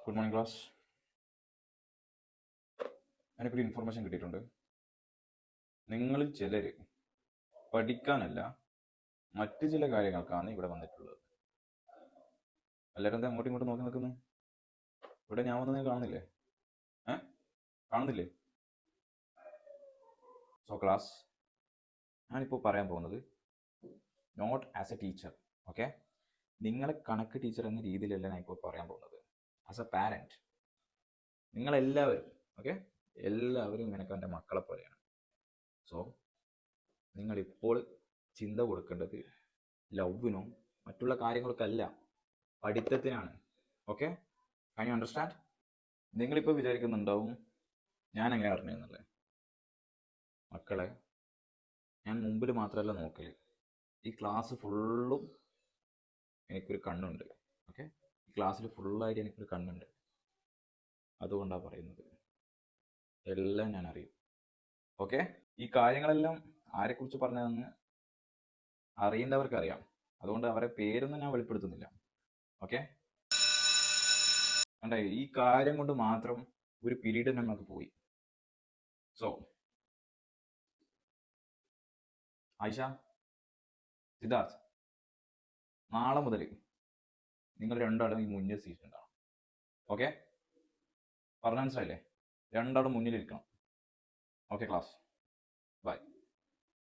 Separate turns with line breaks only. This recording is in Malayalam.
Good morning class. എനിക്കൊരു ഇൻഫർമേഷൻ കിട്ടിയിട്ടുണ്ട്. നിങ്ങളിൽ ചിലർ പഠിക്കാനല്ല മറ്റു ചില കാര്യങ്ങൾക്കാണ് ഇവിടെ വന്നിട്ടുള്ളത്. എല്ലാവരും എന്താ അങ്ങോട്ടും ഇങ്ങോട്ടും നോക്കി നിൽക്കുന്നത്? ഇവിടെ ഞാൻ വന്നത് കാണുന്നില്ലേ? കാണുന്നില്ലേ? സോ ക്ലാസ്, ഞാനിപ്പോൾ പറയാൻ പോകുന്നത് not as a teacher. Okay, നിങ്ങളെ കണക്ക് ടീച്ചർ എന്ന രീതിയിലല്ല ഞാൻ ഇപ്പോൾ പറയാൻ പോകുന്നത്. ആസ് എ പാരൻറ്റ്, നിങ്ങളെല്ലാവരും എല്ലാവരും നിനക്ക് എൻ്റെ മക്കളെ പോലെയാണ്. സോ നിങ്ങളിപ്പോൾ ചിന്ത കൊടുക്കേണ്ടത് ലവിനും മറ്റുള്ള കാര്യങ്ങൾക്കല്ല, പഠിത്തത്തിനാണ്. Okay, can you understand? നിങ്ങളിപ്പോൾ വിചാരിക്കുന്നുണ്ടാവും ഞാൻ എങ്ങനെ അറിഞ്ഞെന്നുള്ളത്. മക്കളെ, ഞാൻ മുമ്പിൽ മാത്രമല്ല നോക്കല്, ഈ ക്ലാസ് ഫുള്ളും എനിക്കൊരു കണ്ണുണ്ട്. ഓക്കെ, ഈ ക്ലാസ്സിൽ ഫുള്ളായിട്ട് എനിക്കൊരു കണ്ണുണ്ട്. അതുകൊണ്ടാണ് പറയുന്നത്, എല്ലാം ഞാൻ അറിയും. ഓക്കെ, ഈ കാര്യങ്ങളെല്ലാം ആരെക്കുറിച്ച് പറഞ്ഞതെന്ന് അറിയേണ്ടവർക്ക് അറിയാം. അതുകൊണ്ട് അവരെ പേരൊന്നും ഞാൻ വെളിപ്പെടുത്തുന്നില്ല. ഓക്കെ, കണ്ടേ, ഈ കാര്യം കൊണ്ട് മാത്രം ഒരു പീരീഡ് നമുക്ക് പോയി. സോ ആയിഷ, സിദ്ധാർത്ഥ്, നാളെ മുതൽ നിങ്ങൾ രണ്ടാളും ഈ മുന്നിൽ സീറ്റ് ഉണ്ടാവും. ഓക്കെ, പറഞ്ഞ മനസ്സിലായില്ലേ? രണ്ടാളും മുന്നിലിരിക്കണം. Okay class, by.